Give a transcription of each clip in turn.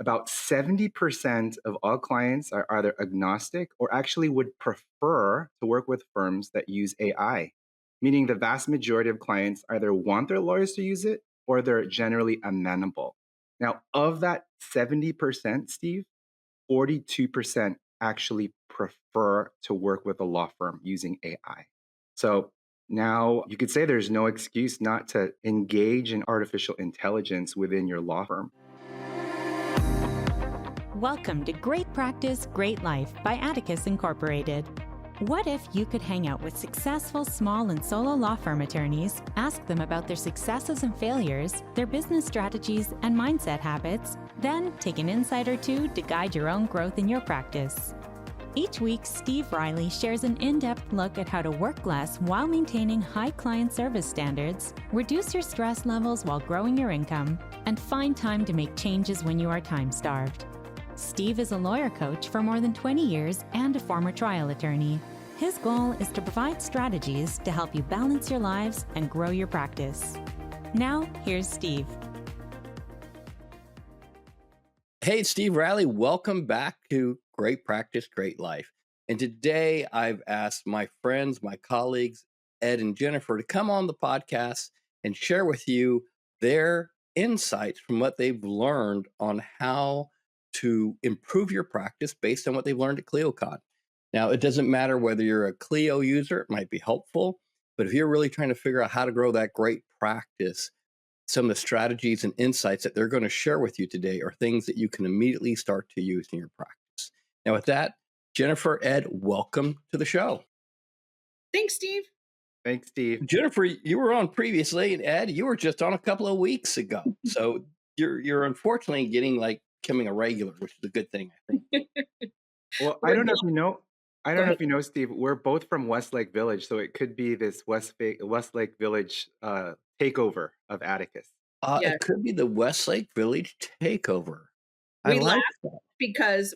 About 70% of all clients are either agnostic or actually would prefer to work with firms that use AI, meaning the vast majority of clients either want their lawyers to use it or they're generally amenable. Now, of that 70%, Steve, 42% actually prefer to work with a law firm using AI. So now you could say there's no excuse not to engage in artificial intelligence within your law firm. Welcome to Great Practice, Great Life by Atticus Incorporated. What if you could hang out with successful small and solo law firm attorneys, ask them about their successes and failures, their business strategies and mindset habits, then take an insight or two to guide your own growth in your practice? Each week, Steve Riley shares an in-depth look at how to work less while maintaining high client service standards, reduce your stress levels while growing your income, and find time to make changes when you are time-starved. Steve is a lawyer coach for more than 20 years and a former trial attorney. His goal is to provide strategies to help you balance your lives and grow your practice. Now, here's Steve. Hey, Steve Riley, welcome back to Great Practice, Great Life. And today I've asked my friends, my colleagues, Ed and Jennifer, to come on the podcast and share with you their insights from what they've learned on how to improve your practice based on what they've learned at ClioCon. Now, it doesn't matter whether you're a Clio user, it might be helpful, but if you're really trying to figure out how to grow that great practice, some of the strategies and insights that they're going to share with you today are things that you can immediately start to use in your practice. Now, with that, Jennifer, Ed, welcome to the show. Thanks, Steve. Thanks, Steve. Jennifer, you were on previously, and Ed, you were just on a couple of weeks ago. So you're unfortunately becoming a regular, which is a good thing, I think. Well, I don't know if you know, Steve, we're both from Westlake Village, so it could be this Westlake Village takeover of Atticus. Yeah. It could be the Westlake Village takeover. We I like laugh that. because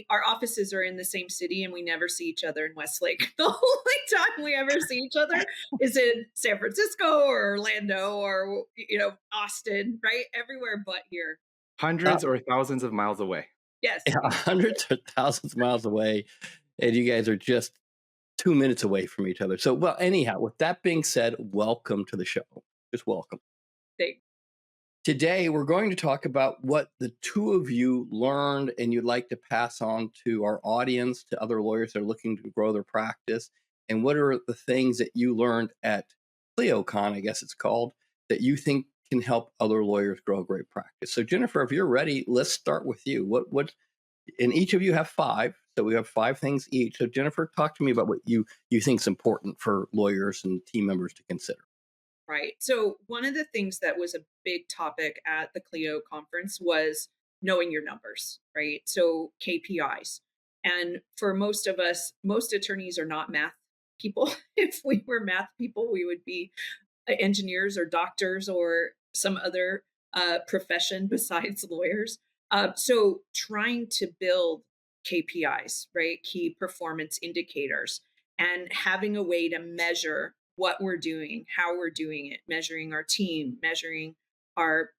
our offices are in the same city and we never see each other in Westlake. The only time we ever see each other is in San Francisco or Orlando or Austin, right? Everywhere but here. Hundreds or thousands of miles away. Yes. Yeah, hundreds or thousands of miles away, and you guys are just 2 minutes away from each other. So, well, anyhow, with that being said, welcome to the show. Just welcome. Thanks. Today, we're going to talk about what the two of you learned and you'd like to pass on to our audience, to other lawyers that are looking to grow their practice, and what are the things that you learned at ClioCon, I guess it's called, that you think can help other lawyers grow a great practice. So, Jennifer, if you're ready, let's start with you. What? And each of you have 5, so we have 5 things each. So, Jennifer, talk to me about what you think is important for lawyers and team members to consider. Right. So one of the things that was a big topic at the Clio conference was knowing your numbers, right? So KPIs. And for most of us, most attorneys are not math people. If we were math people, we would be engineers or doctors or some other profession besides lawyers. So trying to build KPIs, right? Key performance indicators, and having a way to measure what we're doing, how we're doing it, measuring our team, measuring our,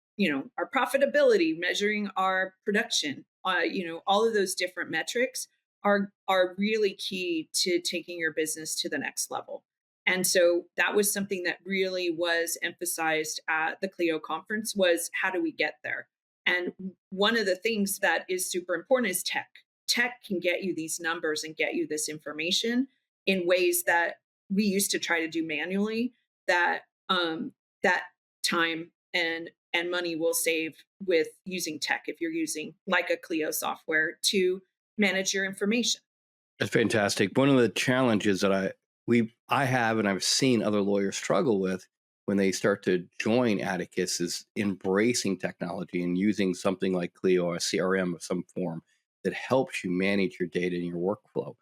our profitability, measuring our production, all of those different metrics are really key to taking your business to the next level. And so that was something that really was emphasized at the Clio conference was how do we get there? And one of the things that is super important is tech. Tech can get you these numbers and get you this information in ways that we used to try to do manually, that that time and money will save with using tech if you're using like a Clio software to manage your information. That's fantastic. One of the challenges that I have and I've seen other lawyers struggle with when they start to join Atticus is embracing technology and using something like Clio or a CRM of some form that helps you manage your data and your workflow.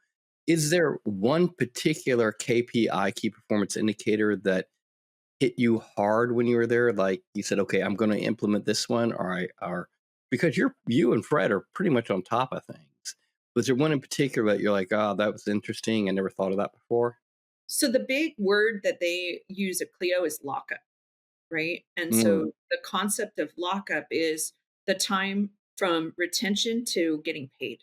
Is there one particular KPI, key performance indicator, that hit you hard when you were there? Like you said, okay, I'm going to implement this one, or because you and Fred are pretty much on top of things. Was there one in particular that you're like, oh, that was interesting, I never thought of that before? So the big word that they use at Clio is lockup, right? And so the concept of lockup is the time from retention to getting paid,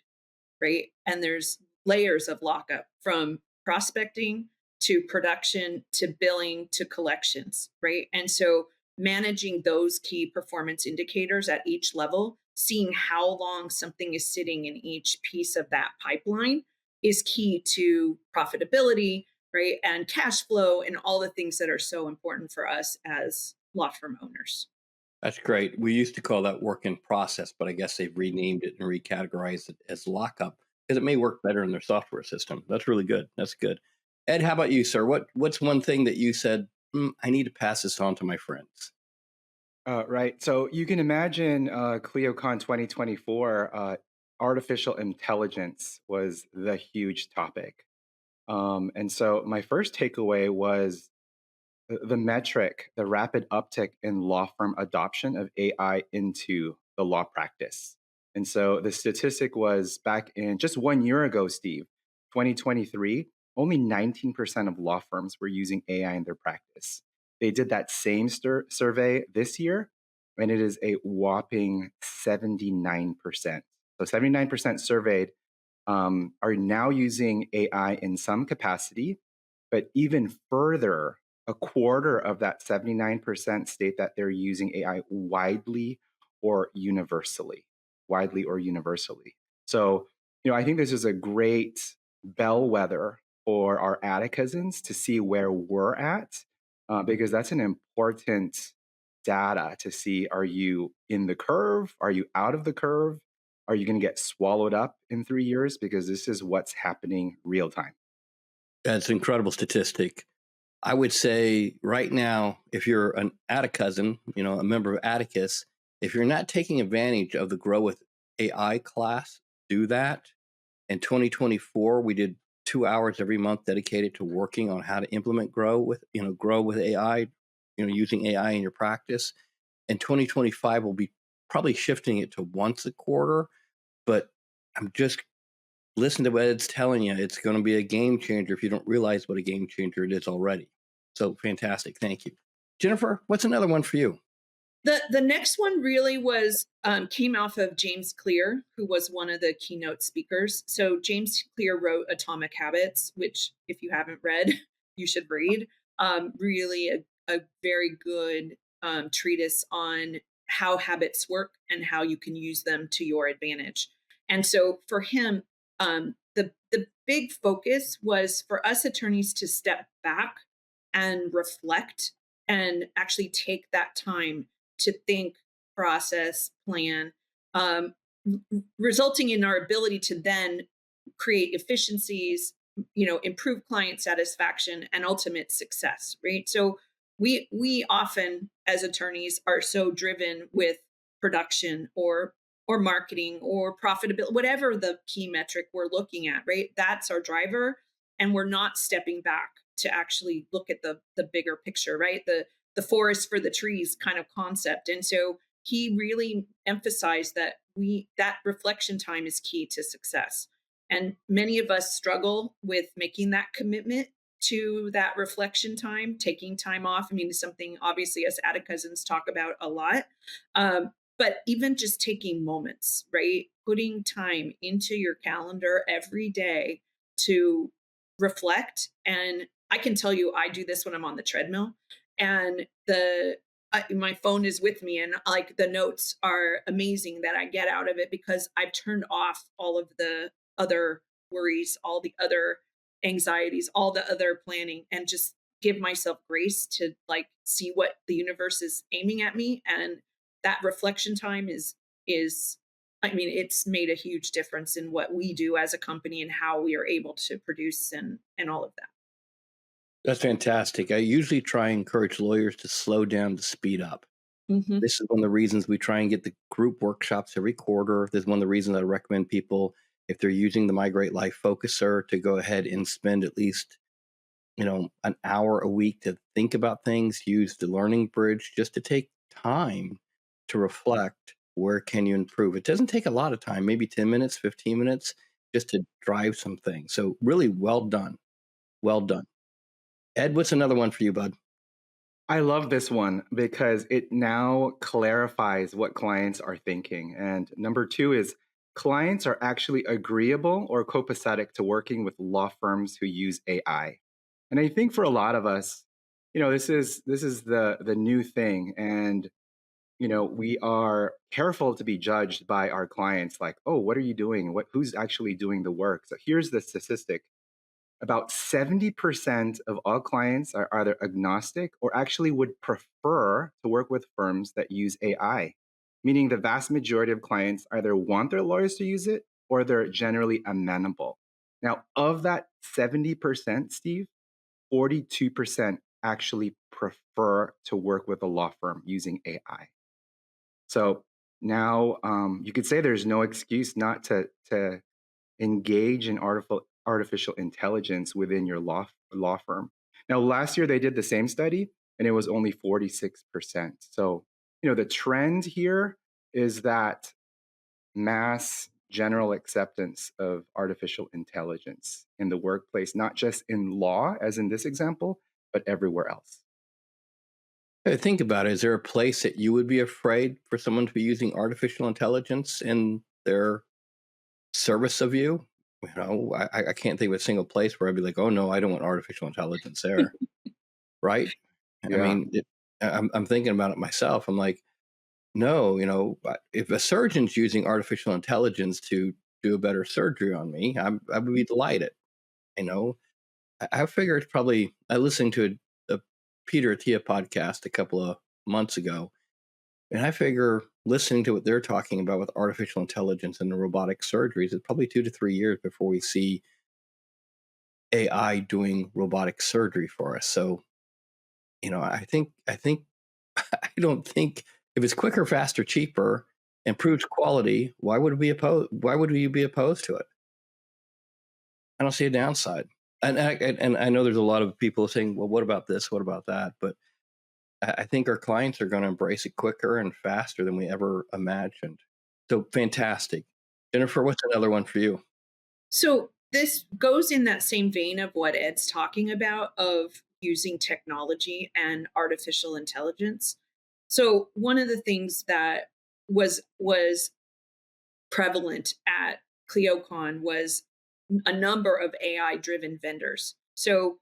right? And there's layers of lockup from prospecting to production to billing to collections, right? And so managing those key performance indicators at each level, seeing how long something is sitting in each piece of that pipeline is key to profitability, right? And cash flow and all the things that are so important for us as law firm owners. That's great. We used to call that work in process, but I guess they've renamed it and recategorized it as lockup because it may work better in their software system. That's really good. That's good. Ed, how about you, sir? What's one thing that you said, I need to pass this on to my friends? Right. So you can imagine ClioCon 2024, artificial intelligence was the huge topic. And so my first takeaway was the metric, the rapid uptick in law firm adoption of AI into the law practice. And so the statistic was back in just 1 year ago, Steve, 2023, only 19% of law firms were using AI in their practice. They did that same survey this year, and it is a whopping 79%. So 79% surveyed are now using AI in some capacity, but even further, a quarter of that 79% state that they're using AI or universally, widely or universally. So, I think this is a great bellwether for our Atticusans to see where we're at, because that's an important data to see, are you in the curve? Are you out of the curve? Are you going to get swallowed up in 3 years? Because this is what's happening real time. That's an incredible statistic. I would say right now, if you're an Atticusan, a member of Atticus, if you're not taking advantage of the Grow with AI class, do that. In 2024, we did 2 hours every month dedicated to working on how to implement Grow with AI, using AI in your practice. In 2025, we'll be probably shifting it to once a quarter, but I'm just listen to what Ed's telling you. It's going to be a game changer if you don't realize what a game changer it is already. So fantastic. Thank you. Jennifer, what's another one for you? The next one really was came off of James Clear, who was one of the keynote speakers. So James Clear wrote Atomic Habits, which if you haven't read, you should read. Really a very good treatise on how habits work and how you can use them to your advantage. And so for him, the big focus was for us attorneys to step back and reflect and actually take that time to think, process, plan, resulting in our ability to then create efficiencies, improve client satisfaction and ultimate success, right? So we often as attorneys are so driven with production or marketing or profitability, whatever the key metric we're looking at, right? That's our driver. And we're not stepping back to actually look at the bigger picture, right? The forest for the trees kind of concept. And so he really emphasized that that reflection time is key to success. And many of us struggle with making that commitment to that reflection time, taking time off. I mean, it's something obviously as Atticusans talk about a lot. But even just taking moments, right? Putting time into your calendar every day to reflect. And I can tell you, I do this when I'm on the treadmill, and my phone is with me, and like the notes are amazing that I get out of it because I've turned off all of the other worries, all the other anxieties, all the other planning, and just give myself grace to like see what the universe is aiming at me. And that reflection time is I mean, it's made a huge difference in what we do as a company and how we are able to produce and all of that. That's fantastic. I usually try and encourage lawyers to slow down to speed up. Mhm. This is one of the reasons we try and get the group workshops every quarter. This is one of the reasons I recommend people, if they're using the Migrate Life Focuser, to go ahead and spend at least an hour a week to think about things, use the learning bridge just to take time to reflect. Where can you improve? It doesn't take a lot of time, maybe 10 minutes, 15 minutes, just to drive some things. So really well done. Well done. Ed, what's another one for you, bud? I love this one because it now clarifies what clients are thinking. And number two is clients are actually agreeable or copacetic to working with law firms who use AI. And I think for a lot of us, this is the new thing. And we are careful to be judged by our clients like, oh, what are you doing? Who's actually doing the work? So here's the statistic. About 70% of all clients are either agnostic or actually would prefer to work with firms that use AI, meaning the vast majority of clients either want their lawyers to use it or they're generally amenable. Now, of that 70%, Steve, 42% actually prefer to work with a law firm using AI. So now you could say there's no excuse not to engage in artificial intelligence within your law firm. Now, last year they did the same study, and it was only 46%. So, the trend here is that mass general acceptance of artificial intelligence in the workplace, not just in law, as in this example, but everywhere else. Think about it. Is there a place that you would be afraid for someone to be using artificial intelligence in their service of you? I can't think of a single place where I'd be like, oh no, I don't want artificial intelligence there. Right? I Yeah. mean, I'm thinking about it myself. I'm like, no, if a surgeon's using artificial intelligence to do a better surgery on me, I would be delighted. You know, I figure it's probably, I listened to a Peter Attia podcast a couple of months ago, and I figure listening to what they're talking about with artificial intelligence and the robotic surgeries, it's probably 2 to 3 years before we see AI doing robotic surgery for us. So, I think, I don't think if it's quicker, faster, cheaper, improves quality, why would we oppose? Why would we be opposed to it? I don't see a downside. And I know there's a lot of people saying, well, what about this? What about that? But I think our clients are going to embrace it quicker and faster than we ever imagined. So fantastic. Jennifer, what's another one for you? So this goes in that same vein of what Ed's talking about of using technology and artificial intelligence. So one of the things that was prevalent at ClioCon was a number of AI driven vendors. So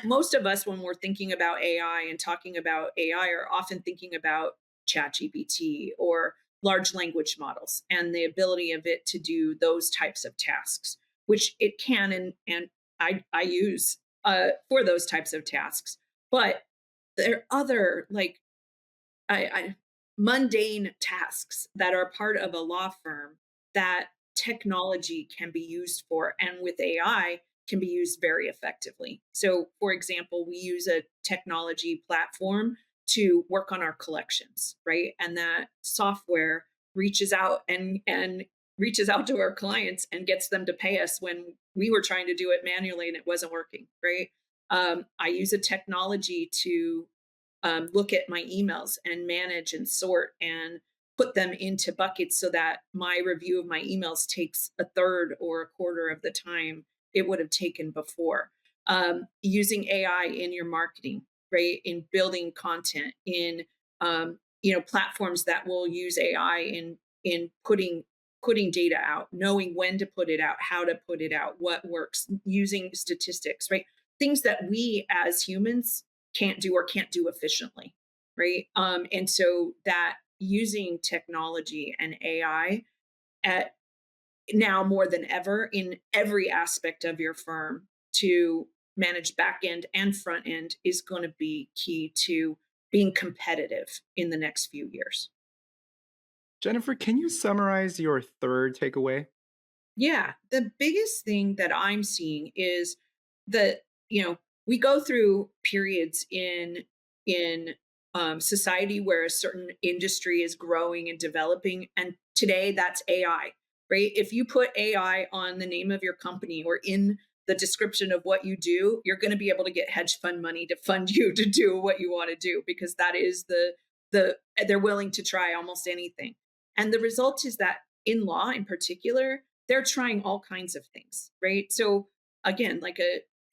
most of us, when we're thinking about AI and talking about AI, are often thinking about ChatGPT or large language models and the ability of it to do those types of tasks, which it can and I use for those types of tasks. But there are other I mundane tasks that are part of a law firm that technology can be used for, and with AI can be used very effectively. So, for example, we use a technology platform to work on our collections, right? And that software reaches out and reaches out to our clients and gets them to pay us when we were trying to do it manually and it wasn't working, right? I use a technology to look at my emails and manage and sort and put them into buckets so that my review of my emails takes a third or a quarter of the time it would have taken before. Using AI in your marketing, right? In building content, in platforms that will use AI in putting data out, knowing when to put it out, how to put it out, what works, using statistics, right? Things that we as humans can't do or can't do efficiently, right? And so that using technology and AI at now more than ever in every aspect of your firm to manage back end and front end is going to be key to being competitive in the next few years. Jennifer, can you summarize your third takeaway? Yeah, the biggest thing that I'm seeing is that we go through periods in society where a certain industry is growing and developing, and today that's AI. Right? If you put AI on the name of your company or in the description of what you do, you're going to be able to get hedge fund money to fund you to do what you want to do because that is the they're willing to try almost anything. And the result is that in law in particular, they're trying all kinds of things, right? So again,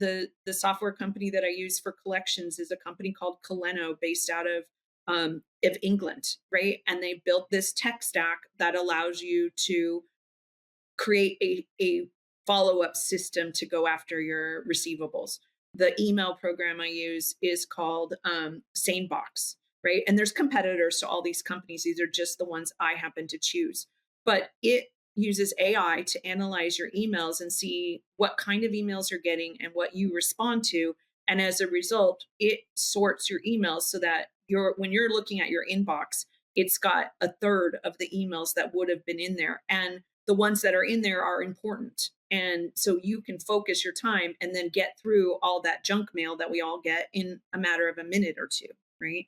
the software company that I use for collections is a company called Coleno, based out of England, right? And they built this tech stack that allows you to create a follow-up system to go after your receivables. The email program I use is called Sanebox, right? And there's competitors to all these companies. These are just the ones I happen to choose. But it uses AI to analyze your emails and see what kind of emails you're getting and what you respond to. And as a result, it sorts your emails so that when you're looking at your inbox, it's got a third of the emails that would have been in there. And the ones that are in there are important. And so you can focus your time and then get through all that junk mail that we all get in a matter of a minute or two, right?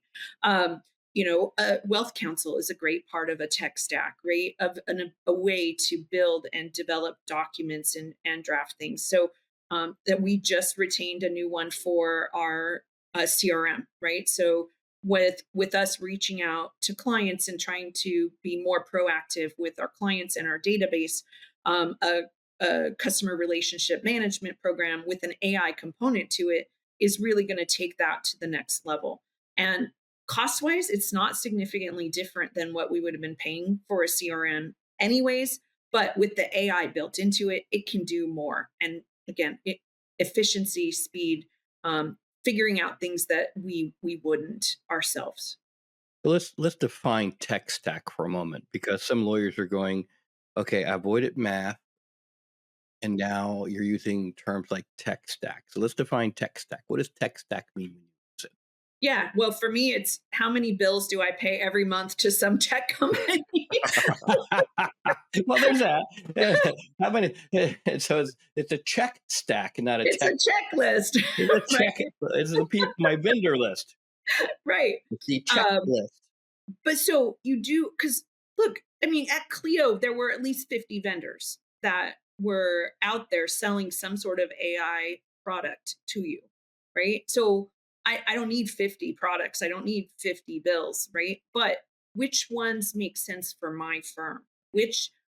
Wealth Council is a great part of a tech stack, right? A way to build and develop documents and draft things. So that we just retained a new one for our CRM, right? So with us reaching out to clients and trying to be more proactive with our clients and our database, a customer relationship management program with an AI component to it is really going to take that to the next level. And cost wise, it's not significantly different than what we would have been paying for a CRM anyways. But with the AI built into it, it can do more. And again, efficiency, speed, figuring out things that we wouldn't ourselves. Let's define tech stack for a moment, because some lawyers are going, okay, I avoided math, and now you're using terms like tech stack. So let's define tech stack. What does tech stack mean when you use Yeah, well, for me, it's how many bills do I pay every month to some tech company? it? Well, there's that. How many? So it's a check stack, not a It's tech. a checklist, It's a right? check. It's the people, my vendor list. Right. It's the Um, checklist. but so you do, because look, I mean, at Clio, there were at least 50 vendors that were out there selling some sort of AI product to you, right? So I don't need 50 products. I don't need 50 bills, right? But which ones make sense for my firm?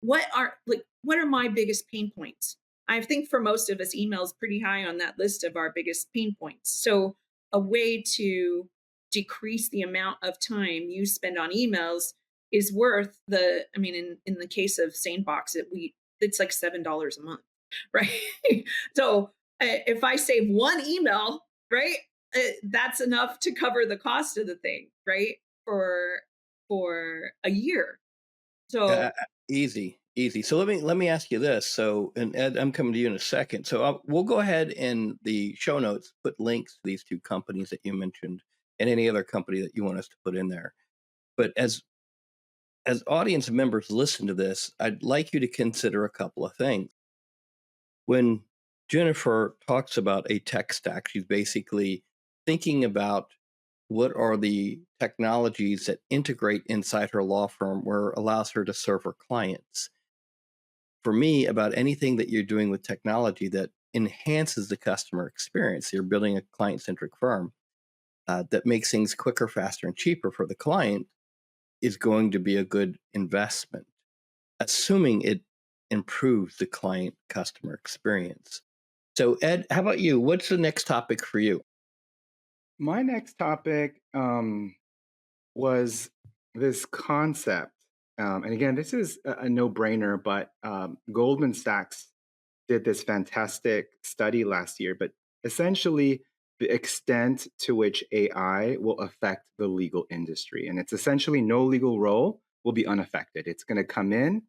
What are my biggest pain points? I think for most of us, email is pretty high on that list of our biggest pain points. So a way to decrease the amount of time you spend on emails is worth I mean, in the case of Sanebox, it's like $7 a month, right? So if I save one email, right, that's enough to cover the cost of the thing, right? For a year. Yeah, So easy, easy. So let me ask you this. So, and Ed, I'm coming to you in a second. So we'll go ahead in the show notes put links to these two companies that you mentioned, and any other company that you want us to put in there. But as audience members listen to this, I'd like you to consider a couple of things. When Jennifer talks about a tech stack, she's basically thinking about what are the technologies that integrate inside her law firm where it allows her to serve her clients. For me, about anything that you're doing with technology that enhances the customer experience, you're building a client-centric firm that makes things quicker, faster, and cheaper for the client, is going to be a good investment, assuming it improves the client customer experience. So, Ed, how about you? What's the next topic for you? My next topic was this concept. And again, this is a no brainer, but Goldman Sachs did this fantastic study last year. But essentially, the extent to which AI will affect the legal industry. And it's essentially no legal role will be unaffected. It's going to come in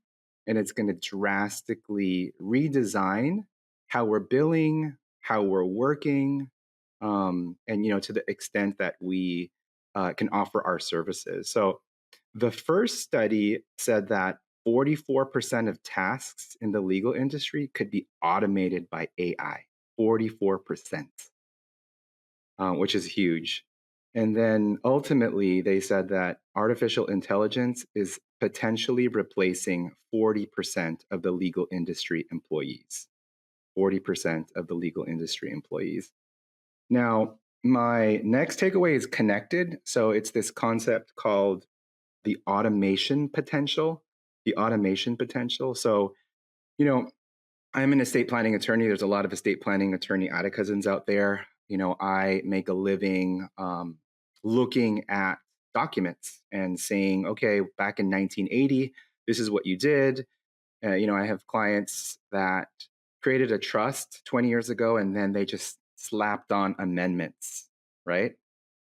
and it's going to drastically redesign how we're billing, how we're working, and to the extent that we can offer our services. So the first study said that 44% of tasks in the legal industry could be automated by AI. 44%, which is huge. And then ultimately, they said that artificial intelligence is potentially replacing 40% of the legal industry employees. 40% of the legal industry employees. Now, my next takeaway is connected. So it's this concept called the automation potential. The automation potential. So, you know, I'm an estate planning attorney. There's a lot of estate planning attorney Atticusans out there. I make a living looking at documents and saying, okay, back in 1980, this is what you did. I have clients that created a trust 20 years ago, and then they just slapped on amendments, right?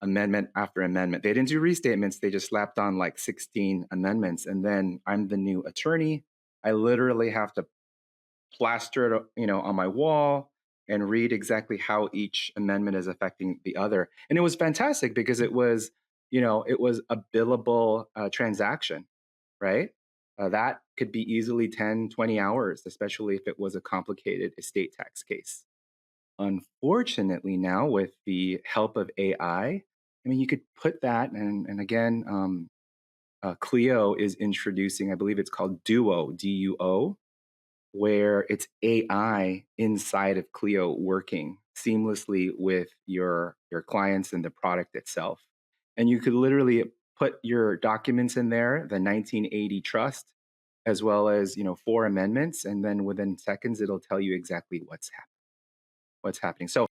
Amendment after amendment. They didn't do restatements. They just slapped on like 16 amendments. And then I'm the new attorney. I literally have to plaster it, on my wall and read exactly how each amendment is affecting the other. And it was fantastic because it was a billable transaction, right? That could be easily 10, 20 hours, especially if it was a complicated estate tax case. Unfortunately, now with the help of I mean, you could put that, and again, Clio is introducing, I believe it's called Duo, DUO, where it's AI inside of Clio working seamlessly with your clients and the product itself. And you could literally put your documents in there, the 1980 trust, as well as, four amendments, and then within seconds it'll tell you exactly what's happening. So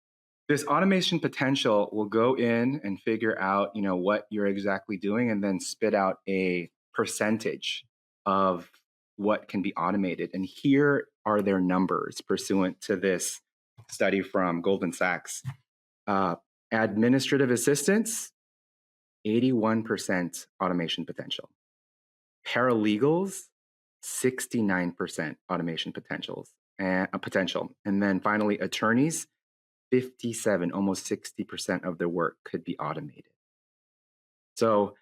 this automation potential will go in and figure out, what you're exactly doing and then spit out a percentage of what can be automated. And here are their numbers pursuant to this study from Goldman Sachs. Administrative assistants, 81% automation potential. Paralegals, 69% automation potential. And then finally, attorneys, 57, almost 60% of their work could be automated. So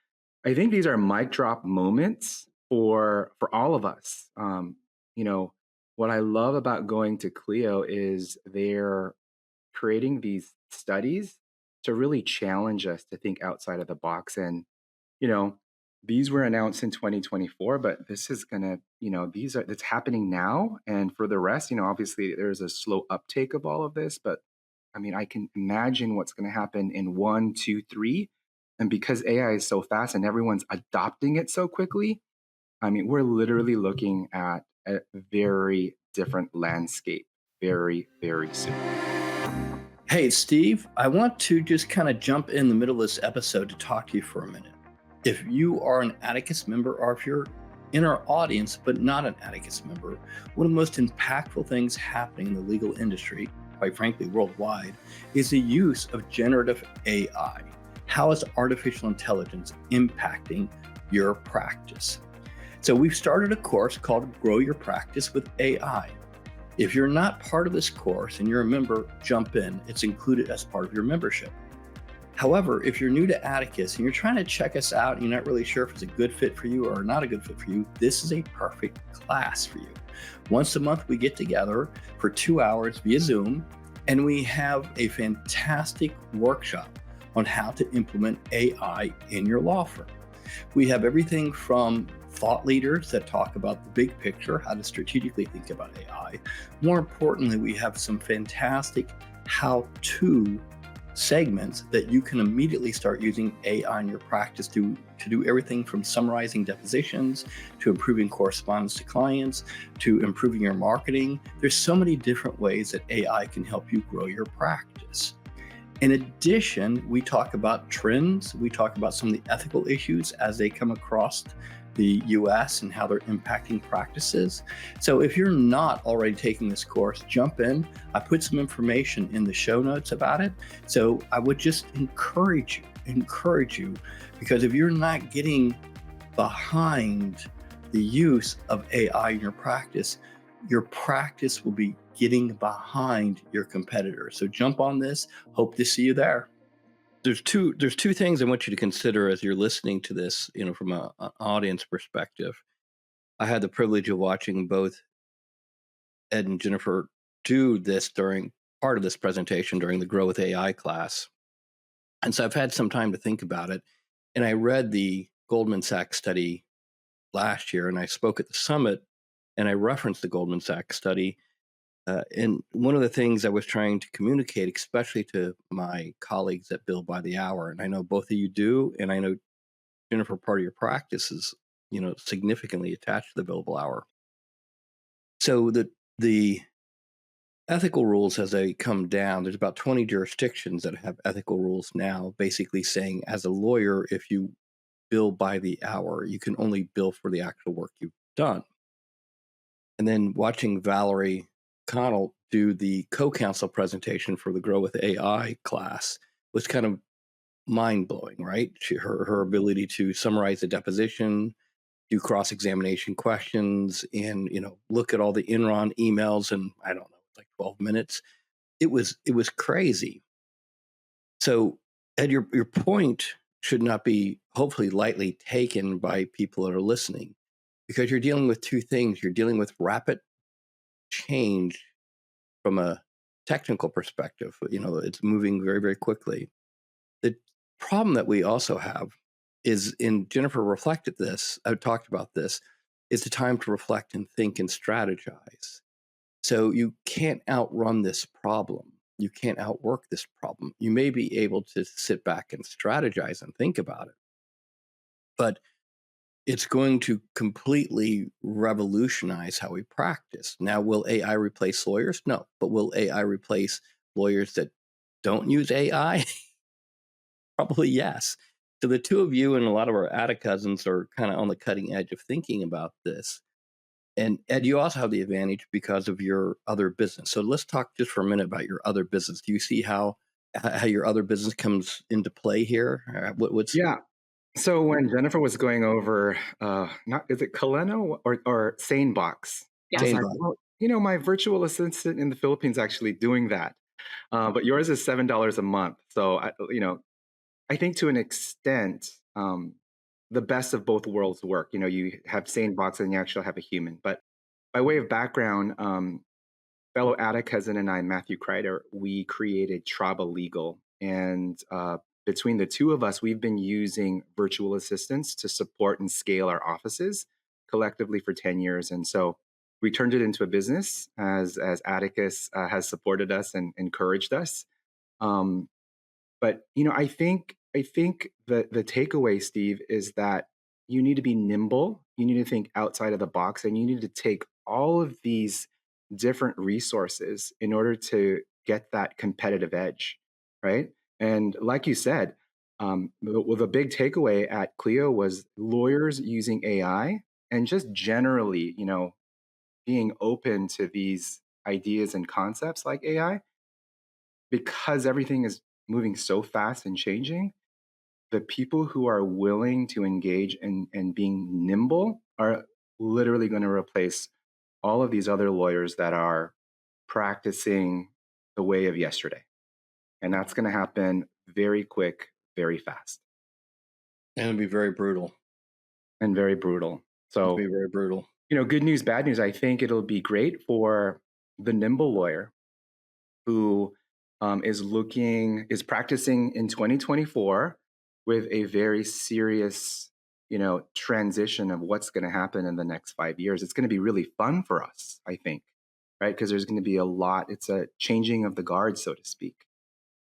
I think these are mic drop moments for all of us. What I love about going to Clio is they're creating these studies to really challenge us to think outside of the box. And, you know, these were announced in 2024, but this is gonna, it's happening now. And for the rest, obviously there's a slow uptake of all of this, but I mean, I can imagine what's going to happen in 1, 2, 3. And because AI is so fast and everyone's adopting it so quickly, I mean, we're literally looking at a very different landscape very, very soon. Hey, Steve, I want to just kind of jump in the middle of this episode to talk to you for a minute. If you are an Atticus member or if you're in our audience but not an Atticus member, one of the most impactful things happening in the legal industry, quite frankly, worldwide, is the use of generative AI. How is artificial intelligence impacting your practice? So we've started a course called Grow Your Practice with AI. If you're not part of this course and you're a member, jump in. It's included as part of your membership. However, if you're new to Atticus and you're trying to check us out and you're not really sure if it's a good fit for you or not a good fit for you, this is a perfect class for you. Once a month, we get together for 2 hours via Zoom, and we have a fantastic workshop on how to implement AI in your law firm. We have everything from thought leaders that talk about the big picture, how to strategically think about AI. More importantly, we have some fantastic how-to segments that you can immediately start using AI in your practice to do everything from summarizing depositions, to improving correspondence to clients, to improving your marketing. There's so many different ways that AI can help you grow your practice. In addition, we talk about trends. We talk about some of the ethical issues as they come across the US and how they're impacting practices. So if you're not already taking this course, jump in. I put some information in the show notes about it. So I would just encourage you, because if you're not getting behind the use of AI in your practice will be getting behind your competitors. So jump on this. Hope to see you there. There's two things I want you to consider as you're listening to this, from an audience perspective. I had the privilege of watching both Ed and Jennifer do this during part of this presentation during the Grow with AI class. And so I've had some time to think about it. And I read the Goldman Sachs study last year, and I spoke at the summit, and I referenced the Goldman Sachs study. And one of the things I was trying to communicate, especially to my colleagues that bill by the hour, and I know both of you do, and I know, Jennifer, part of your practice is, significantly attached to the billable hour. So the ethical rules as they come down, there's about 20 jurisdictions that have ethical rules now, basically saying, as a lawyer, if you bill by the hour, you can only bill for the actual work you've done. And then watching Valerie Connell do the co-counsel presentation for the Grow with AI class was kind of mind-blowing, right? Her ability to summarize the deposition, do cross-examination questions, and look at all the Enron emails in, I don't know, like 12 minutes. It was crazy. So, Ed, your point should not be hopefully lightly taken by people that are listening, because you're dealing with two things. You're dealing with rapid change from a technical perspective. It's moving very, very quickly. The problem that we also have is, and Jennifer reflected this, I talked about this, is the time to reflect and think and strategize. So you can't outrun this problem. You can't outwork this problem. You may be able to sit back and strategize and think about it, but it's going to completely revolutionize how we practice. Now, will AI replace lawyers? No, but will AI replace lawyers that don't use AI? Probably yes. So the two of you and a lot of our Atticusins are kind of on the cutting edge of thinking about this. And Ed, you also have the advantage because of your other business. So let's talk just for a minute about your other business. Do you see how your other business comes into play here? What's Yeah. So when Jennifer was going over, not is it Kaleno or SaneBox? I was Yes. like, Sanebot? well, my virtual assistant in the Philippines actually doing that, but yours is $7 a month. So I think to an extent, the best of both worlds work. You have SaneBox and you actually have a human. But by way of background, fellow Atticus and I, Matthew Kreider, we created Traba Legal. And between the two of us, we've been using virtual assistants to support and scale our offices collectively for 10 years. And so we turned it into a business as Atticus has supported us and encouraged us. Um, but I think the takeaway, Steve, is that you need to be nimble. You need to think outside of the box, and you need to take all of these different resources in order to get that competitive edge, right? And like you said, the big takeaway at Clio was lawyers using AI and just generally, being open to these ideas and concepts like AI because everything is moving so fast and changing. The people who are willing to engage and being nimble are literally going to replace all of these other lawyers that are practicing the way of yesterday. And that's going to happen very quick, very fast, And it'd be very brutal. and very brutal. It'd be So, very brutal. good news, bad news. I think it'll be great for the nimble lawyer who is practicing in 2024 with a very serious, transition of what's going to happen in the next 5 years. It's going to be really fun for us, I think, right? Because there's going to be a lot. It's a changing of the guard, so to speak,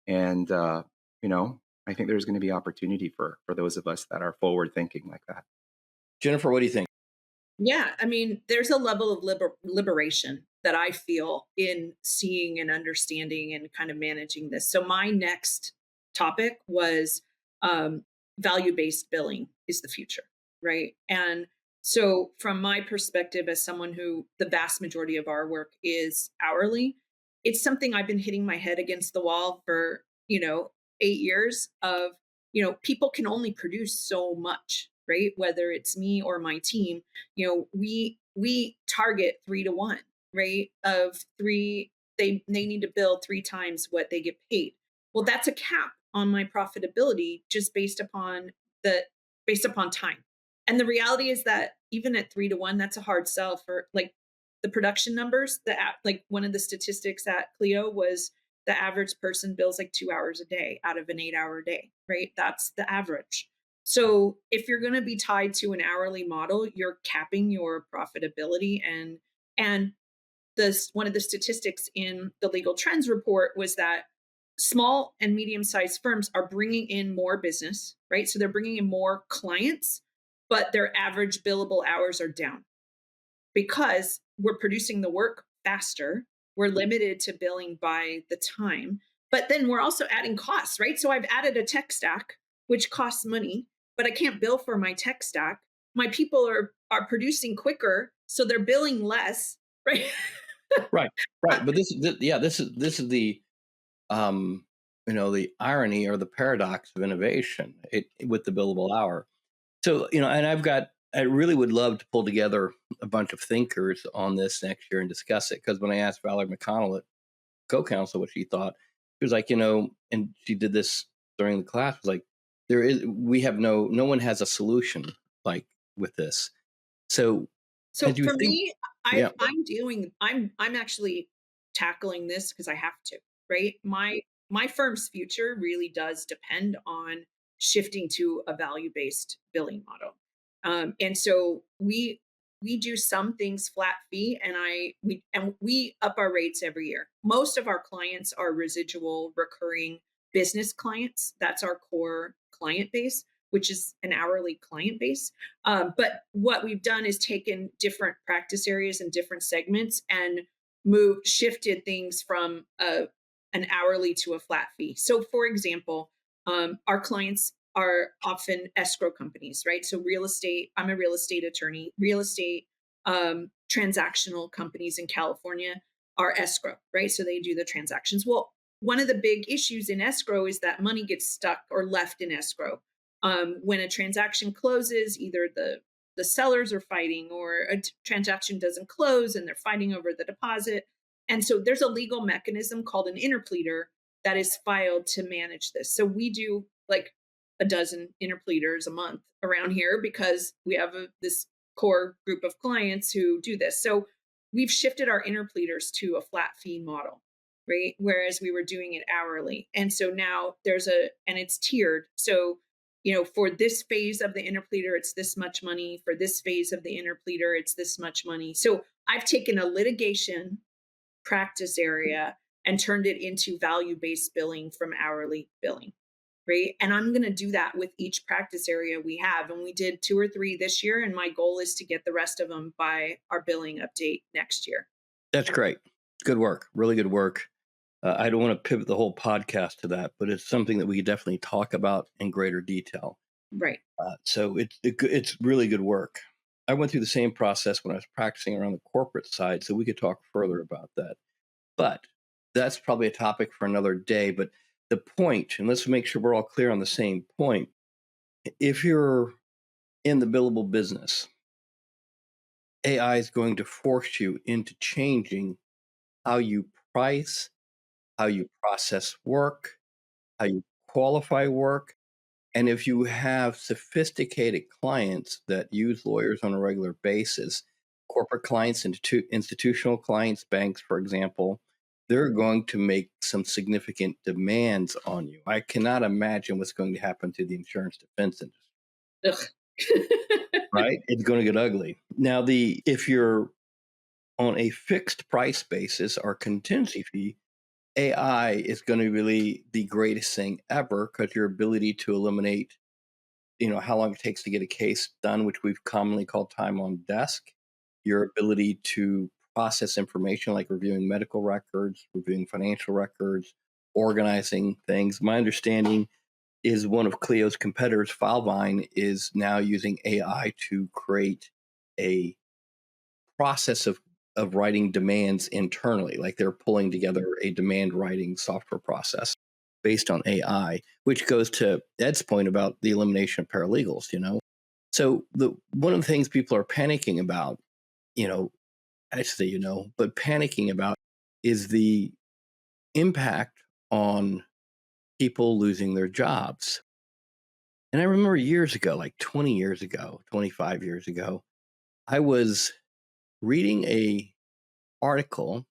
and I think there's going to be opportunity for those of us that are forward thinking like that. Jennifer, what do you think? Yeah, I mean, there's a level of liberation that I feel in seeing and understanding and kind of managing this. So my next topic was value-based billing is the future, right? And so from my perspective as someone who the vast majority of our work is hourly, it's something I've been hitting my head against the wall for, 8 years of, people can only produce so much, right? Whether it's me or my team, we target 3 to 1, right? Of three, they need to bill 3 times what they get paid. Well, that's a cap on my profitability just based upon time. And the reality is that even at 3 to 1, that's a hard sell for like the production numbers. Like one of the statistics at Clio was the average person bills like 2 hours a day out of an 8 hour day, right? That's the average. So if you're going to be tied to an hourly model, you're capping your profitability. And this one of the statistics in the legal trends report was that small and medium-sized firms are bringing in more business, right? So they're bringing in more clients, but their average billable hours are down because we're producing the work faster we're limited to billing by the time. But then we're also adding costs, right? So I've added a tech stack, which costs money, but I can't bill for my tech stack. My people are producing quicker, so they're billing less, right? Right, right. But this is the the irony or the paradox of innovation with the billable hour. So, and I really would love to pull together a bunch of thinkers on this next year and discuss it. Because when I asked Valerie McConnell at co-counsel what she thought, she was like, and she did this during the class, was like, we have no one has a solution like with this. So So as you for think, me, yeah, I'm actually tackling this because I have to, right? My firm's future really does depend on shifting to a value-based billing model. And so we do some things flat fee, and we up our rates every year. Most of our clients are residual recurring business clients. That's our core client base, which is an hourly client base. But what we've done is taken different practice areas and different segments and shifted things from an hourly to a flat fee. So, for example, our clients are often escrow companies, right? So, real estate, I'm a real estate attorney, real estate transactional companies in California are escrow, right? So, they do the transactions. Well, one of the big issues in escrow is that money gets stuck or left in escrow. When a transaction closes, either the sellers are fighting or a transaction doesn't close and they're fighting over the deposit. And so there's a legal mechanism called an interpleader that is filed to manage this. So we do like a dozen interpleaders a month around here because we have this core group of clients who do this. So we've shifted our interpleaders to a flat fee model, right? Whereas we were doing it hourly. And so now and it's tiered. So for this phase of the interpleader, it's this much money. For this phase of the interpleader, it's this much money. So I've taken a litigation practice area and turned it into value-based billing from hourly billing, right? And I'm going to do that with each practice area we have. And we did 2 or 3 this year. And my goal is to get the rest of them by our billing update next year. that's great. Good work. Really good work. I don't want to pivot the whole podcast to that, but it's something that we could definitely talk about in greater detail. Right. So it's really good work. I went through the same process when I was practicing around the corporate side, so we could talk further about that. But that's probably a topic for another day. But the point, and let's make sure we're all clear on the same point. If you're in the billable business, AI is going to force you into changing how you price, how you process work, how you qualify work. And if you have sophisticated clients that use lawyers on a regular basis, corporate clients, institutional clients, banks, for example, they're going to make some significant demands on you. I cannot imagine what's going to happen to the insurance defense industry, Ugh. right? It's going to get ugly. Now, if you're on a fixed price basis or contingency fee, AI is going to be really the greatest thing ever because your ability to eliminate, how long it takes to get a case done, which we've commonly called time on desk, your ability to process information like reviewing medical records, reviewing financial records, organizing things. My understanding is one of Clio's competitors, Filevine, is now using AI to create a process of writing demands internally. Like they're pulling together a demand writing software process based on AI, which goes to Ed's point about the elimination of paralegals, So one of the things people are panicking about, actually, but panicking about is the impact on people losing their jobs. And I remember years ago, like 20 years ago, 25 years ago, I was reading a article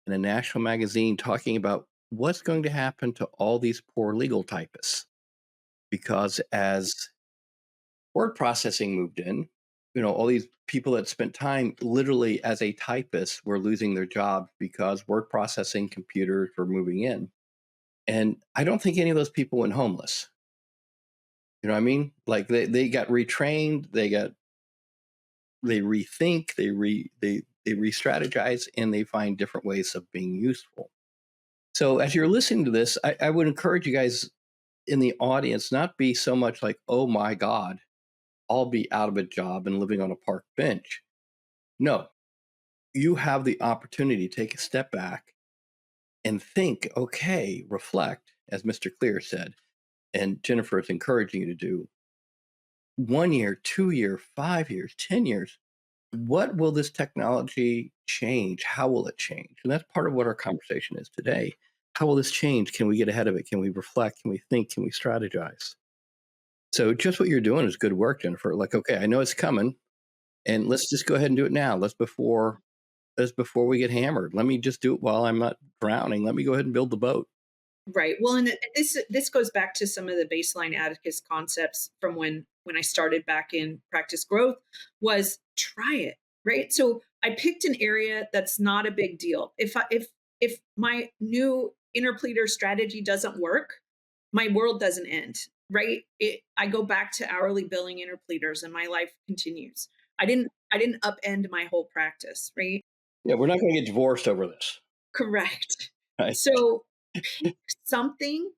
in a national magazine talking about what's going to happen to all these poor legal typists. Because as word processing moved in, all these people that spent time literally as a typist were losing their jobs because word processing computers were moving in. And I don't think any of those people went homeless. You know what I mean? Like they got retrained, they got they rethink, they re-strategize, and they find different ways of being useful. So as you're listening to this, I would encourage you guys in the audience not be so much like, oh my God, I'll be out of a job and living on a park bench. No, you have the opportunity to take a step back and think, okay, reflect, as Mr. Clear said, and Jennifer is encouraging you to do 1 year, 2 year, 5 years, 10 years. What will this technology change? How will it change? And that's part of what our conversation is today. How will this change? Can we get ahead of it? Can we reflect? Can we think? Can we strategize? So just what you're doing is good work, Jennifer. Like, okay, I know it's coming, and let's just go ahead and do it now. Let's before we get hammered. Let me just do it while I'm not drowning. Let me go ahead and build the boat. Right. Well, and this goes back to some of the baseline Atticus concepts from when I started back in practice growth was try it, right? So I picked an area that's not a big deal. If my new interpleader strategy doesn't work, my world doesn't end, right? I go back to hourly billing interpleaders and my life continues. I didn't upend my whole practice, right? Yeah, we're not going to get divorced over this. Correct. Right? So pick something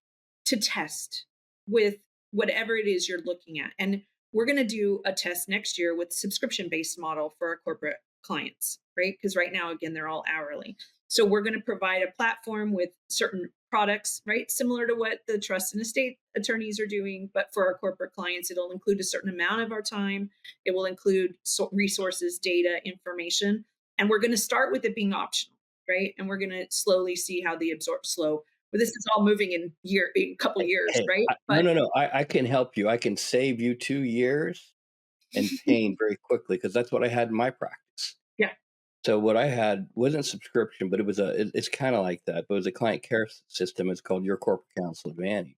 to test with whatever it is you're looking at. And we're going to do a test next year with subscription based model for our corporate clients, right? Because right now, again, they're all hourly. So we're going to provide a platform with certain products, right? Similar to what the trust and estate attorneys are doing. But for our corporate clients, it'll include a certain amount of our time. It will include resources, data, information. And we're going to start with it being optional, right? And we're going to slowly see how the absorb slow. But this is all moving in a couple of years, Hey, right? no, But no, no. I can help you. I can save you 2 years and pain very quickly because that's what I had in my practice. yeah, So what I had wasn't subscription, but it was it's kind of like that, but it was a client care system. It's called Your Corporate Counsel Advantage.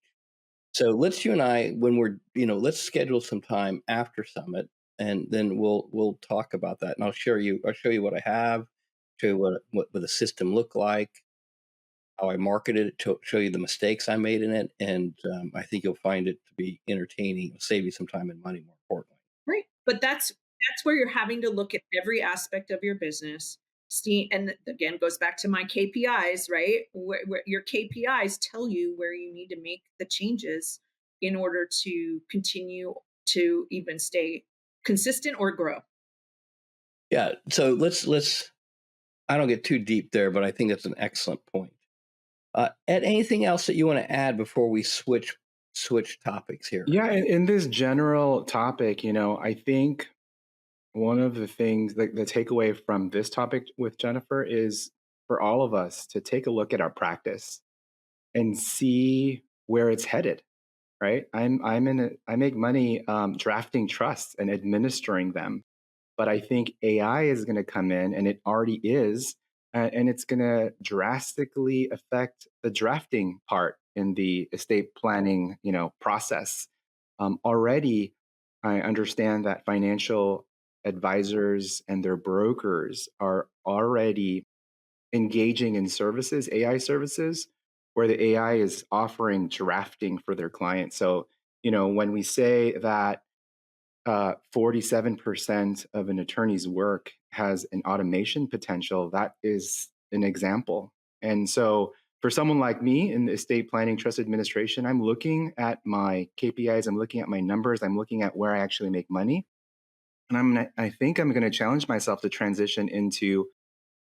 So let's you and I, when we're, let's schedule some time after Summit, and then we'll talk about that. And I'll show you what I have, show you what the system look like, how I marketed it, to show you the mistakes I made in it, and I think you'll find it to be entertaining. It'll save you some time and money, more importantly. right. But that's where you're having to look at every aspect of your business. See, and again, goes back to my KPIs, right? Where your KPIs tell you where you need to make the changes in order to continue to even stay consistent or grow. Yeah. So let's. I don't get too deep there, but I think that's an excellent point. Ed, anything else that you want to add before we switch topics here? Yeah, in this general topic, I think one of the things, the takeaway from this topic with Jennifer is for all of us to take a look at our practice and see where it's headed. Right? I make money drafting trusts and administering them, but I think AI is going to come in, and it already is, and it's going to drastically affect the drafting part in the estate planning, process. Already, I understand that financial advisors and their brokers are already engaging in services, AI services, where the AI is offering drafting for their clients. So, when we say that 47% of an attorney's work has an automation potential, that is an example. And so, for someone like me in the estate planning trust administration, I'm looking at my KPIs, I'm looking at my numbers, I'm looking at where I actually make money. And I think I'm going to challenge myself to transition into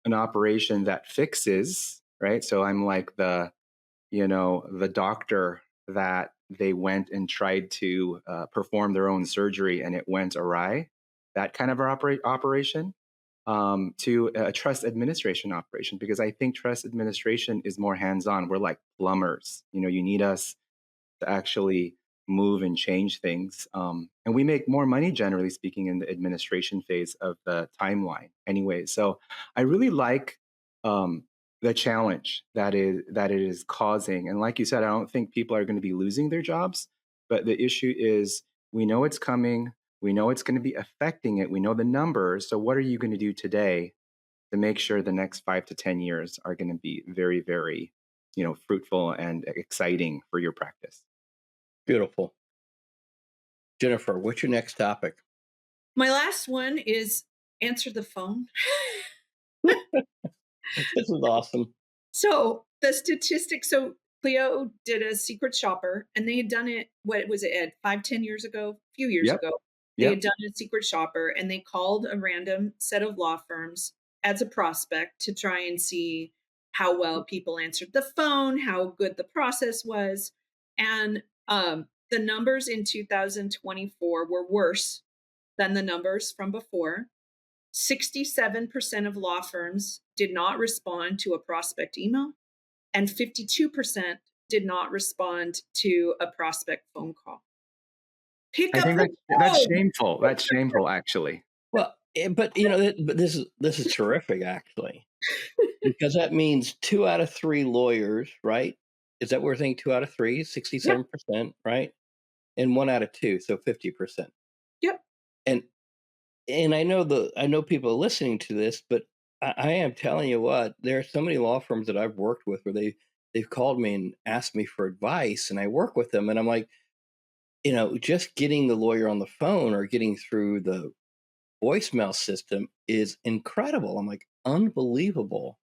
an operation that fixes, right? So I'm like the doctor that they went and tried to perform their own surgery and it went awry. That kind of operation, to a trust administration operation, because I think trust administration is more hands-on. We're like plumbers. You need us to actually move and change things. And we make more money, generally speaking, in the administration phase of the timeline anyway. So I really like the challenge that it is causing. And like you said, I don't think people are going to be losing their jobs, but the issue is we know it's coming. We know it's going to be affecting it. We know the numbers. So what are you going to do today to make sure the next 5 to 10 years are going to be very, very, fruitful and exciting for your practice? Beautiful. Jennifer, what's your next topic? My last one is answer the phone. This is awesome. So the statistics, so Clio did a secret shopper and they had done it, what was it, Ed, 5, 10 years ago, a few years Yep. ago. They Yep. had done a secret shopper and they called a random set of law firms as a prospect to try and see how well people answered the phone, how good the process was. And the numbers in 2024 were worse than the numbers from before. 67% of law firms did not respond to a prospect email, and 52% did not respond to a prospect phone call. Pick I up think the that's phone. shameful. That's shameful, actually. Well, but but this is terrific actually, because that means 2 out of 3 lawyers, right? Is that what we're saying? 2 out of 3, Yep, 67%, right? And 1 out of 2, so 50%. yep. And I know people are listening to this, but I am telling you what, there are so many law firms that I've worked with where they've called me and asked me for advice, and I work with them, and I'm like, just getting the lawyer on the phone or getting through the voicemail system is incredible. I'm like, unbelievable.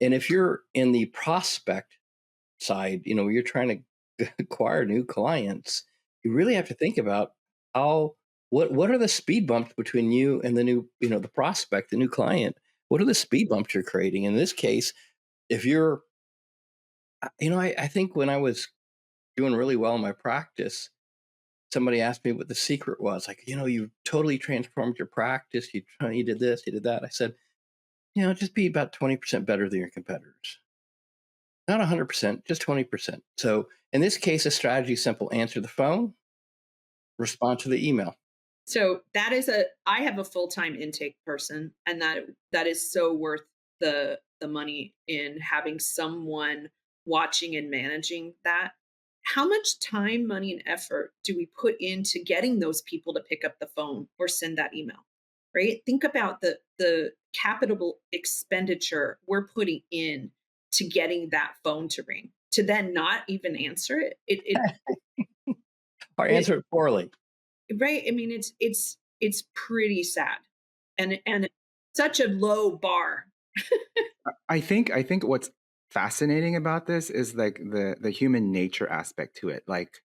And if you're in the prospect side, you're trying to acquire new clients, you really have to think about how what are the speed bumps between you and the new, the prospect, the new client. What are the speed bumps you're creating? In this case, if you're, I think when I was doing really well in my practice, somebody asked me what the secret was. Like, you totally transformed your practice. You did this, you did that. I said, just be about 20% better than your competitors. Not 100%, just 20%. So in this case, a strategy is simple: answer the phone, respond to the email. So that is I have a full-time intake person, and that is so worth the money in having someone watching and managing that. How much time, money, and effort do we put into getting those people to pick up the phone or send that email? Right? Think about the capital expenditure we're putting in to getting that phone to ring, to then not even answer it. Or It answer it poorly. Right? I mean, it's pretty sad, and such a low bar. I think what's fascinating about this is like the human nature aspect to it, like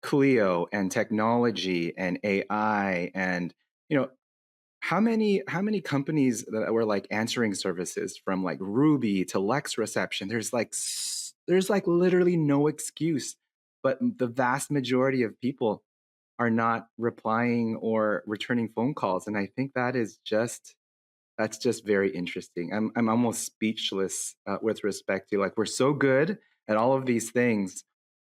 Clio and technology and AI and you know how many companies that were like answering services from like Ruby to Lex reception. There's like literally no excuse, but the vast majority of people are not replying or returning phone calls, and I think that's just very interesting. I'm almost speechless with respect to like we're so good at all of these things,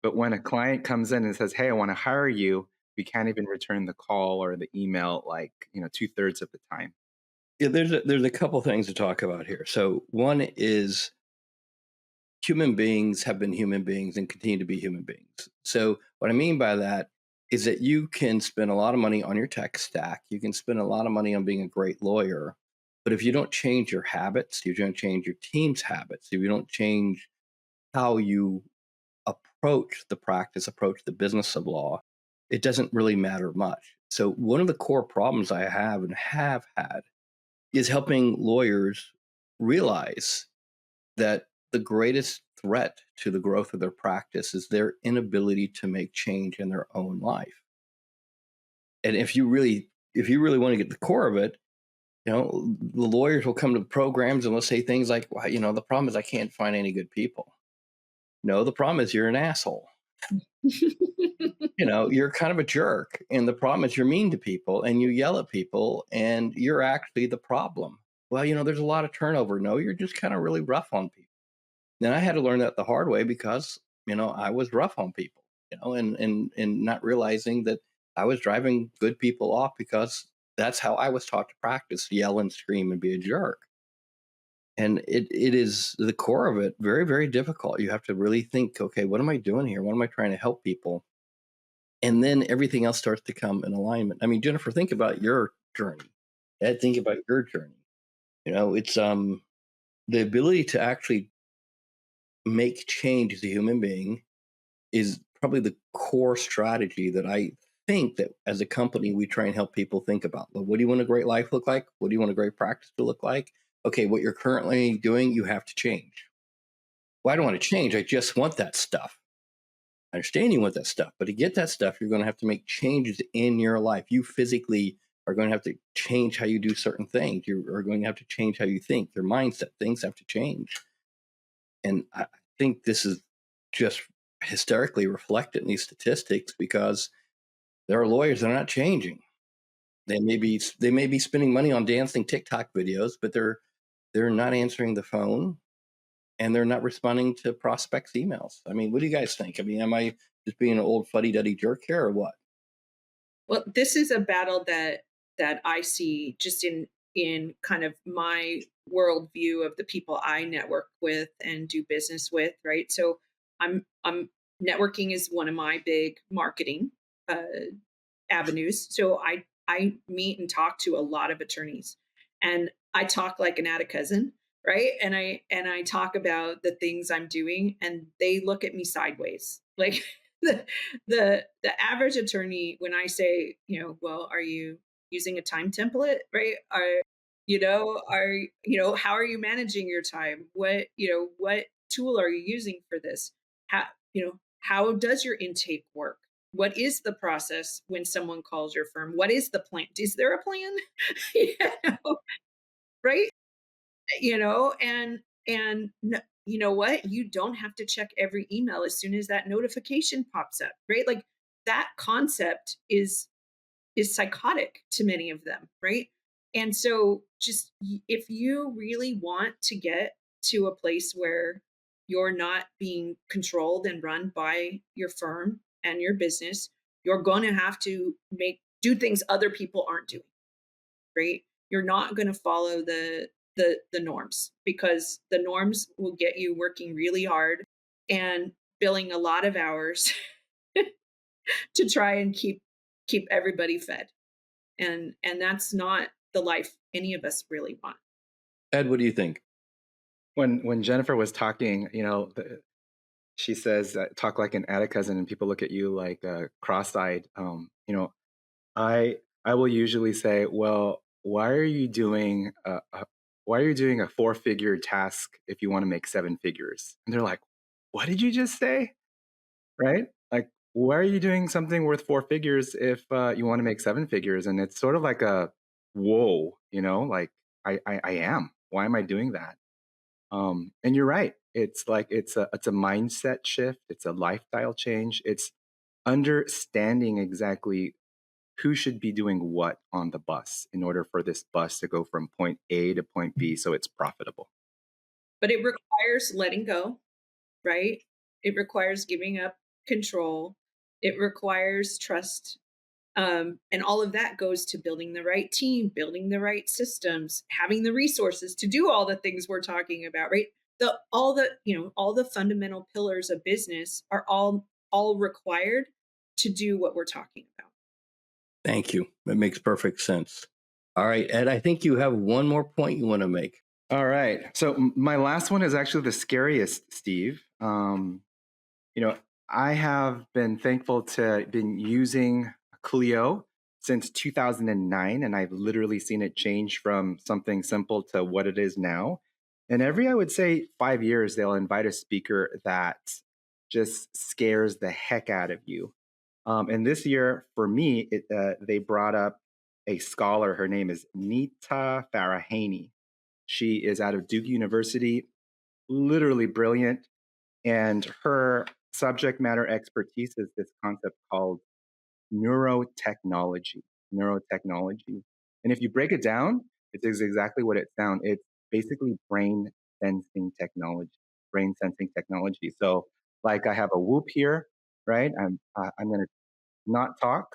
but when a client comes in and says, "Hey, I want to hire you," we can't even return the call or the email like 2/3 of the time. Yeah, there's a couple things to talk about here. So one is human beings have been human beings and continue to be human beings. So what I mean by that is that you can spend a lot of money on your tech stack. You can spend a lot of money on being a great lawyer. But if you don't change your habits, you don't change your team's habits, if you don't change how you approach the practice, approach the business of law, it doesn't really matter much. So one of the core problems I have and have had is helping lawyers realize that the greatest threat to the growth of their practice is their inability to make change in their own life. And if you really want to get the core of it, the lawyers will come to the programs and will say things like, well, the problem is I can't find any good people. No, the problem is you're an asshole. You're kind of a jerk. And the problem is you're mean to people and you yell at people and you're actually the problem. Well, there's a lot of turnover. No, you're just kind of really rough on people. Then I had to learn that the hard way because, I was rough on people, and not realizing that I was driving good people off because that's how I was taught to practice: yell and scream and be a jerk. And it is the core of it, very, very difficult. You have to really think, okay, what am I doing here? What am I trying to help people? And then everything else starts to come in alignment. I mean, Jennifer, think about your journey. Ed, think about your journey. It's the ability to actually make change as a human being is probably the core strategy that I think that as a company, we try and help people think about, well, what do you want a great life look like? What do you want a great practice to look like? Okay, what you're currently doing, you have to change. Well, I don't want to change. I just want that stuff. I understand you want that stuff, but to get that stuff, you're going to have to make changes in your life. You physically are going to have to change how you do certain things. You are going to have to change how you think. Your mindset, things have to change. And I think this is just hysterically reflected in these statistics because there are lawyers that are not changing. They may be spending money on dancing TikTok videos, but they're not answering the phone and they're not responding to prospects' emails. I mean, what do you guys think? I mean, am I just being an old fuddy-duddy jerk here or what? Well, this is a battle that I see just in kind of my worldview of the people I network with and do business with, right? So I'm networking is one of my big marketing uh, avenues. So I meet and talk to a lot of attorneys, and I talk like an Atticus, right? And I talk about the things I'm doing, and they look at me sideways, like the the average attorney when I say, well, are you using a time template, right? How are you managing your time? What tool are you using for this? How does your intake work? What is the process when someone calls your firm? What is the plan? Is there a plan? you know, right? You know what? You don't have to check every email as soon as that notification pops up, right? Like that concept is psychotic to many of them, right? And so just if you really want to get to a place where you're not being controlled and run by your firm and your business, you're going to have to make do things other people aren't doing, right? You're not going to follow the norms because the norms will get you working really hard and billing a lot of hours to try and keep everybody fed, and that's not the life any of us really want. Ed, what do you think? When Jennifer was talking, she says, "Talk like an Atticus," and people look at you like cross-eyed. I will usually say, "Well, why are you doing a four-figure task if you want to make seven figures?" And they're like, "What did you just say?" Right? Like, why are you doing something worth four figures if you want to make seven figures? And it's sort of like a whoa, like I am. Why am I doing that? And you're right. It's like it's a mindset shift. It's a lifestyle change. It's understanding exactly who should be doing what on the bus in order for this bus to go from point A to point B so it's profitable. But it requires letting go, right? It requires giving up control. It requires trust. And all of that goes to building the right team, building the right systems, having the resources to do all the things we're talking about, right? All the fundamental pillars of business are all required to do what we're talking about. Thank you. That makes perfect sense. All right, Ed, I think you have one more point you want to make. All right. So my last one is actually the scariest, Steve. You know, I have been thankful to been using Clio since 2009, and I've literally seen it change from something simple to what it is now. And every, I would say, 5 years, they'll invite a speaker that just scares the heck out of you. And this year, for me, they brought up a scholar. Her name is Nita Farahany. She is out of Duke University, literally brilliant. And her subject matter expertise is this concept called neurotechnology. Neurotechnology. And if you break it down, it is exactly what it sounds. It's basically brain sensing technology. So, like I have a Whoop here, right? I'm going to not talk.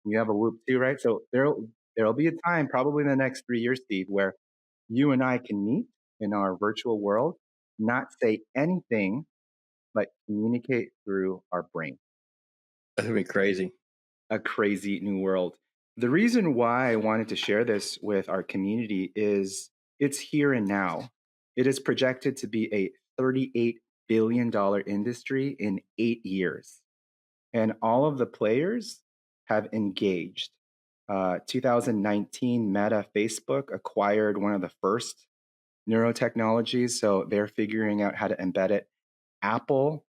You have a Whoop too, right? So there'll be a time, probably in the next 3 years, Steve, where you and I can meet in our virtual world, not say anything, but communicate through our brain. That's going to be crazy. A crazy new world. The reason why I wanted to share this with our community is it's here and now. It is projected to be a $38 billion industry in 8 years. And all of the players have engaged. 2019, Meta Facebook acquired one of the first neurotechnologies, so they're figuring out how to embed it. Apple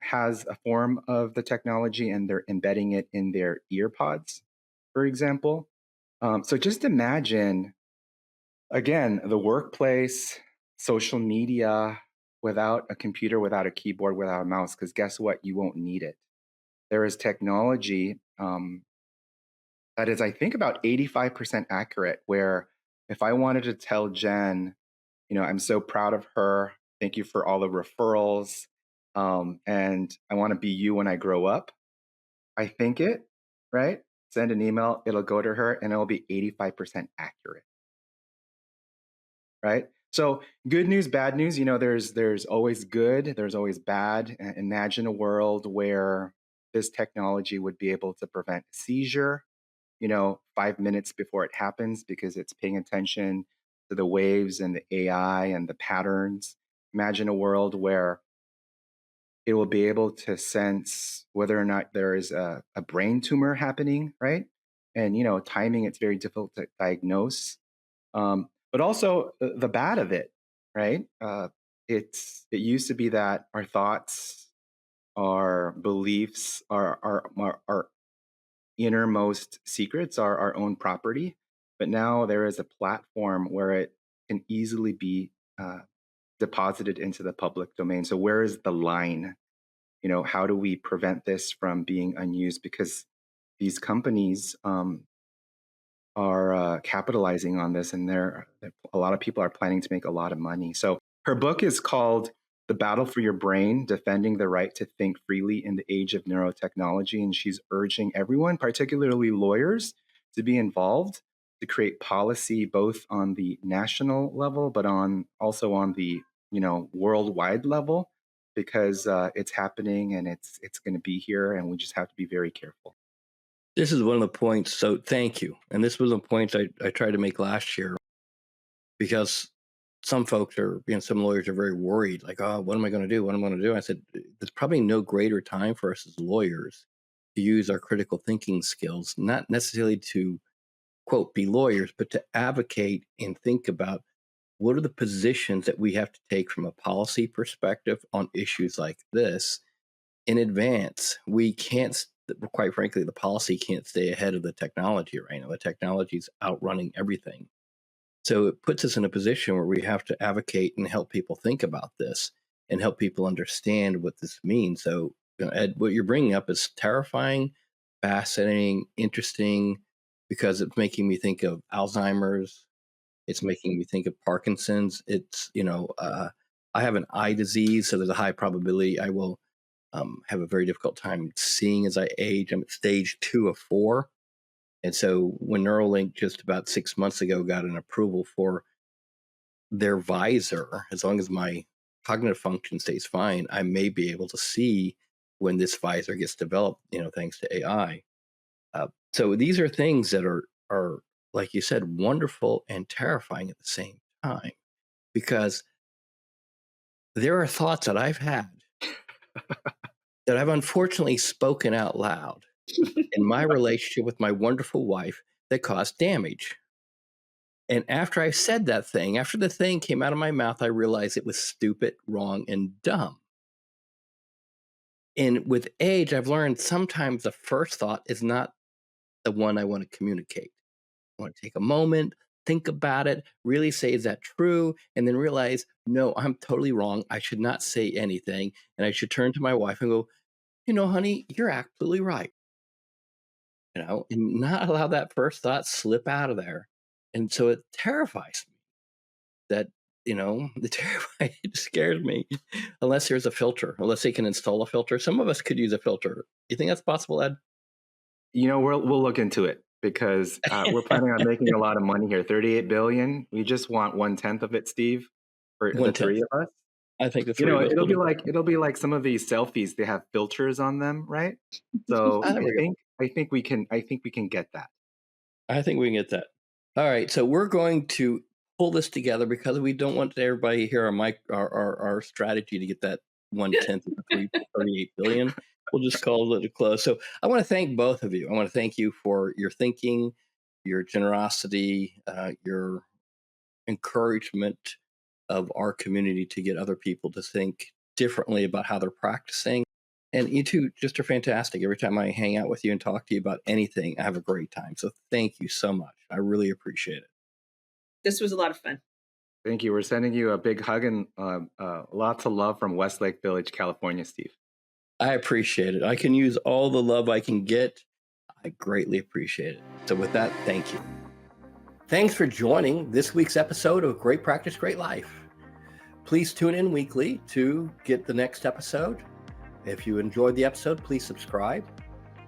has a form of the technology and they're embedding it in their ear pods, for example. So just imagine, again, the workplace, social media without a computer, without a keyboard, without a mouse, because guess what? You won't need it. There is technology that is, I think, about 85% accurate, where if I wanted to tell Jen, I'm so proud of her. Thank you for all the referrals. And I want to be you when I grow up. I think it, right? Send an email, it'll go to her and it'll be 85% accurate, right? So good news, bad news, there's always good, there's always bad. Imagine a world where this technology would be able to prevent seizure, 5 minutes before it happens because it's paying attention to the waves and the AI and the patterns. Imagine a world where it will be able to sense whether or not there is a brain tumor happening, right? And, timing, it's very difficult to diagnose. But also the bad of it, right? It used to be that our thoughts, our beliefs, our innermost secrets are our own property. But now there is a platform where it can easily be deposited into the public domain. So where is the line? How do we prevent this from being unused? Because these companies are capitalizing on this, and a lot of people are planning to make a lot of money. So her book is called "The Battle for Your Brain: Defending the Right to Think Freely in the Age of Neurotechnology," and she's urging everyone, particularly lawyers, to be involved to create policy both on the national level, but also on the worldwide level, because it's happening and it's going to be here, and we just have to be very careful. This is one of the points. So thank you. And this was a point I tried to make last year, because some folks some lawyers are very worried, like, oh, what am I going to do? What am I going to do? I said, there's probably no greater time for us as lawyers to use our critical thinking skills, not necessarily to, quote, be lawyers, but to advocate and think about what are the positions that we have to take from a policy perspective on issues like this in advance. We can't, quite frankly, the policy can't stay ahead of the technology right now. The technology is outrunning everything. So it puts us in a position where we have to advocate and help people think about this and help people understand what this means. So, Ed, what you're bringing up is terrifying, fascinating, interesting, because it's making me think of Alzheimer's. It's making me think of Parkinson's. It's, I have an eye disease, so there's a high probability I will have a very difficult time seeing as I age. I'm at stage 2 of 4. And so when Neuralink just about 6 months ago got an approval for their visor, as long as my cognitive function stays fine, I may be able to see when this visor gets developed, thanks to AI. So these are things that are, like you said, wonderful and terrifying at the same time, because there are thoughts that I've had that I've unfortunately spoken out loud in my relationship with my wonderful wife that caused damage. And after I said that thing, after the thing came out of my mouth, I realized it was stupid, wrong, and dumb. And with age, I've learned sometimes the first thought is not the one I want to communicate. I want to take a moment, think about it, really say, is that true? And then realize, no, I'm totally wrong. I should not say anything. And I should turn to my wife and go, honey, you're absolutely right. And not allow that first thought slip out of there. And so it terrifies me that, it scares me, unless there's a filter, unless they can install a filter. Some of us could use a filter. You think that's possible, Ed? We'll look into it, because we're planning on making a lot of money here. 38 billion. We just want 1/10 of it, Steve, for the 1/10. three of us. I think the three of us. It'll be like some of these selfies. They have filters on them, right? So I think we can get that. I think we can get that. All right, so we're going to pull this together, because we don't want everybody to hear our strategy to get that 1/10 of the 38 billion. We'll just call it a close. So I want to thank both of you. I want to thank you for your thinking, your generosity, your encouragement of our community to get other people to think differently about how they're practicing. And you two just are fantastic. Every time I hang out with you and talk to you about anything, I have a great time. So thank you so much. I really appreciate it. This was a lot of fun. Thank you. We're sending you a big hug and lots of love from Westlake Village, California, Steve. I appreciate it. I can use all the love I can get. I greatly appreciate it. So with that, thank you. Thanks for joining this week's episode of Great Practice, Great Life. Please tune in weekly to get the next episode. If you enjoyed the episode, please subscribe,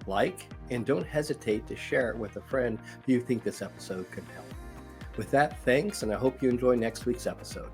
like, and don't hesitate to share it with a friend who you think this episode could help. With that, thanks, and I hope you enjoy next week's episode.